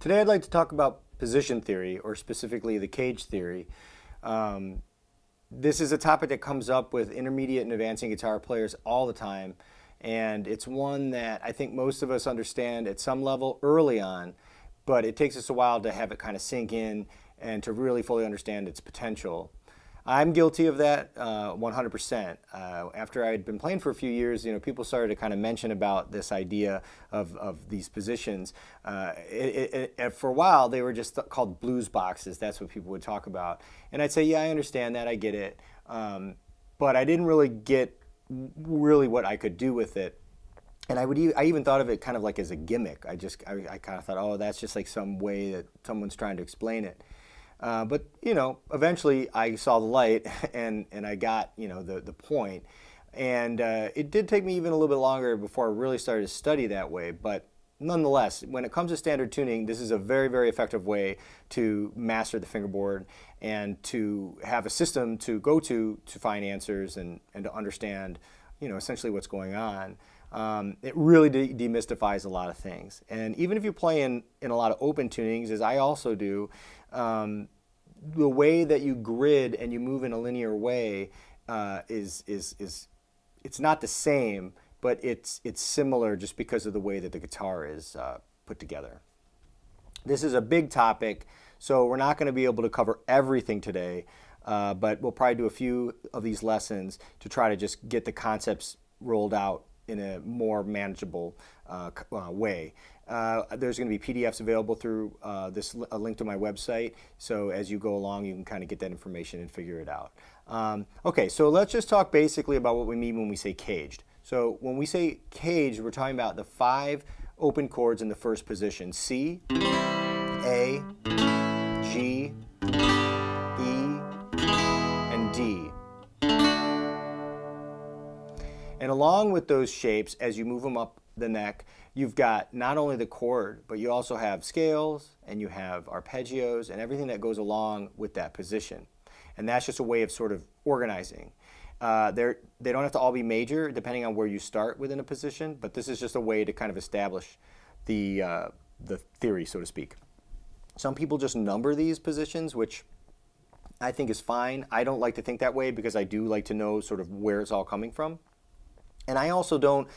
Today I'd like to talk about position theory, or specifically the cage theory. This is a topic that comes up with intermediate and advancing guitar players all the time, and it's one that I think most of us understand at some level early on, but it takes us a while to have it kind of sink in and to really fully understand its potential. I'm guilty of that 100%. After I had been playing for a few years, people started to kind of mention about this idea of these positions. For a while, they were just called blues boxes. That's what people would talk about. And I'd say, yeah, I understand that, I get it. But I didn't really get what I could do with it. And I even thought of it kind of like as a gimmick. I kind of thought, oh, that's just like some way that someone's trying to explain it. But eventually I saw the light and I got the point. And it did take me even a little bit longer before I really started to study that way. But nonetheless, when it comes to standard tuning, this is a very, very effective way to master the fingerboard and to have a system to go to find answers and to understand essentially what's going on. It really demystifies a lot of things. And even if you play in a lot of open tunings, as I also do, the way that you grid and you move in a linear way it's not the same, but it's similar just because of the way that the guitar is put together. This is a big topic, so we're not going to be able to cover everything today, but we'll probably do a few of these lessons to try to just get the concepts rolled out in a more manageable way. There's going to be PDFs available through a link to my website, so as you go along you can kind of get that information and figure it out. Okay, so let's just talk basically about what we mean when we say caged. So when we say caged, we're talking about the 5 open chords in the first position: C, A, G, E, and D. And along with those shapes, as you move them up the neck, you've got not only the chord, but you also have scales and you have arpeggios and everything that goes along with that position. And that's just a way of sort of organizing. They don't have to all be major depending on where you start within a position, but this is just a way to kind of establish the theory, so to speak. Some people just number these positions, which I think is fine. I don't like to think that way because I do like to know sort of where it's all coming from. And I also don't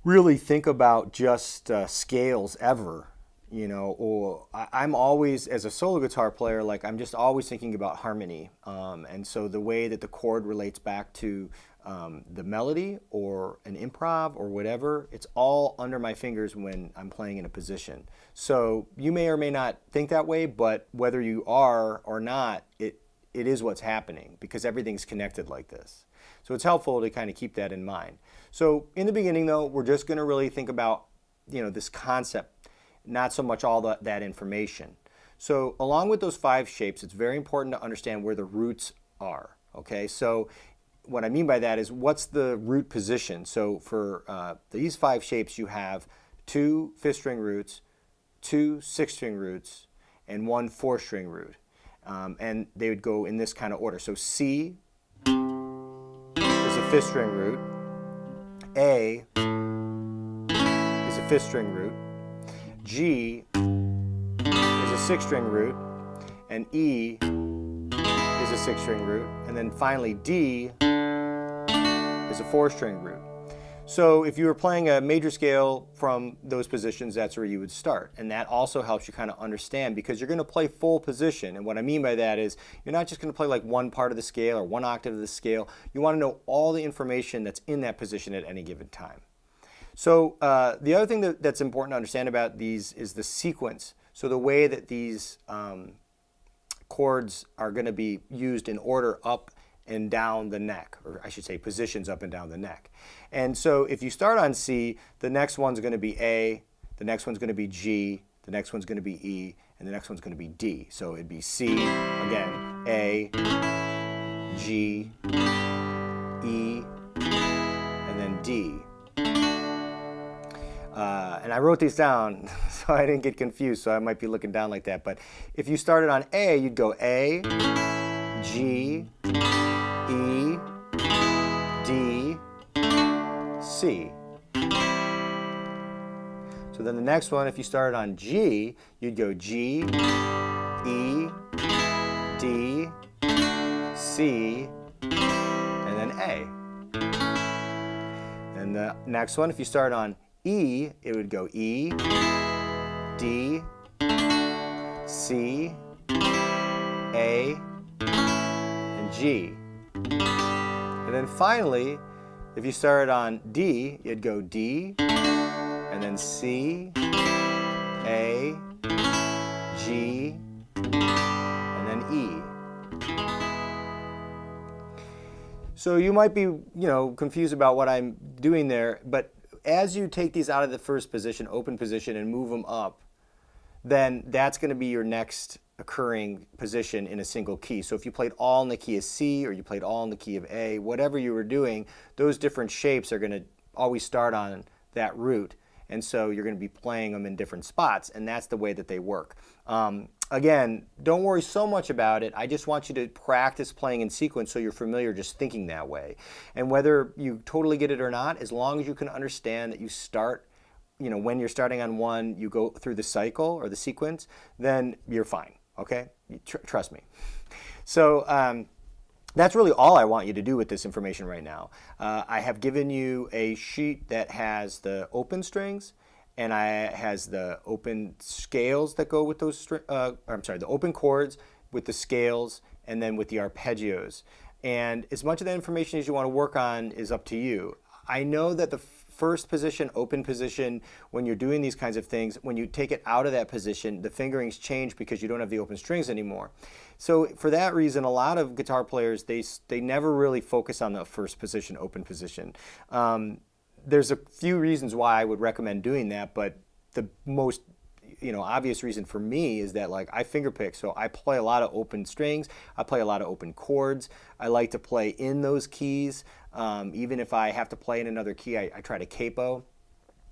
really think about just scales ever, or I'm always, as a solo guitar player, like I'm just always thinking about harmony. And so the way that the chord relates back to the melody or an improv or whatever, it's all under my fingers when I'm playing in a position. So you may or may not think that way, but whether you are or not, it is what's happening because everything's connected like this. So it's helpful to kind of keep that in mind. So in the beginning, though, we're just going to really think about this concept, not so much all that information. So along with those 5 shapes, it's very important to understand where the roots are. Okay, so what I mean by that is what's the root position. So for these 5 shapes, you have 2 5th string roots, 2 6th string roots, and 1 4th string root. And they would go in this kind of order. So C is a 5th string root, A is a 5th string root, G is a 6th string root, and E is a 6th string root, and then finally D is a 4th string root. So if you were playing a major scale from those positions, that's where you would start. And that also helps you kind of understand because you're going to play full position. And what I mean by that is you're not just going to play like one part of the scale or one octave of the scale. You want to know all the information that's in that position at any given time. So the other thing that's important to understand about these is the sequence. So the way that these chords are going to be used in order up and down the neck, or I should say positions up and down the neck. And so if you start on C, the next one's going to be A, the next one's going to be G, the next one's going to be E, and the next one's going to be D. So it'd be C, again, A, G, E, and then D. And I wrote these down so I didn't get confused, so I might be looking down like that. But if you started on A, you'd go A, G, E, D, C. So then the next one, if you started on G, you'd go G, E, D, C, and then A. And the next one, if you start on E, it would go E, D, C, A, and G. And then finally, if you started on D, you'd go D, and then C, A, G, and then E. So you might be, confused about what I'm doing there, but as you take these out of the first position, open position, and move them up, then that's going to be your next occurring position in a single key. So if you played all in the key of C or you played all in the key of A, whatever you were doing, those different shapes are going to always start on that root. And so you're going to be playing them in different spots, and that's the way that they work. Again, don't worry so much about it. I just want you to practice playing in sequence so you're familiar just thinking that way. And whether you totally get it or not, as long as you can understand that you start, when you're starting on one, you go through the cycle or the sequence, then you're fine, okay? Trust me. So that's really all I want you to do with this information right now. I have given you a sheet that has the open strings, and has the open scales that go with those the open chords with the scales, and then with the arpeggios. And as much of that information as you want to work on is up to you. I know that the first position, open position, when you're doing these kinds of things, when you take it out of that position, the fingerings change because you don't have the open strings anymore. So for that reason, a lot of guitar players, they never really focus on the first position, open position. There's a few reasons why I would recommend doing that, but the most obvious reason for me is that I finger pick, so I play a lot of open strings, I play a lot of open chords. I like to play in those keys. Even if I have to play in another key, I try to capo.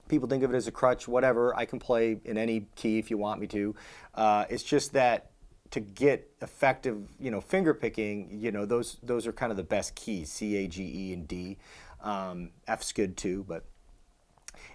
People think of it as a crutch, whatever. I can play in any key if you want me to. It's just that to get effective, finger picking, those are kind of the best keys, C, A, G, E, and D. F's good too, but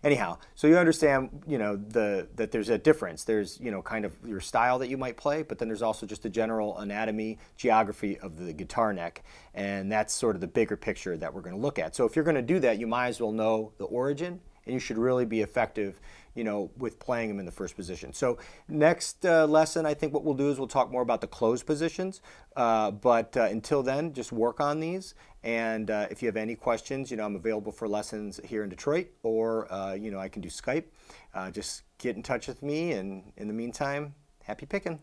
anyhow, so you understand, that there's a difference. There's, kind of your style that you might play, but then there's also just the general anatomy, geography of the guitar neck, and that's sort of the bigger picture that we're going to look at. So if you're going to do that, you might as well know the origin, and you should really be effective, with playing them in the first position. So next lesson, I think what we'll do is we'll talk more about the closed positions, but until then, just work on these. And if you have any questions, I'm available for lessons here in Detroit, or I can do Skype. Just get in touch with me, and in the meantime, happy picking.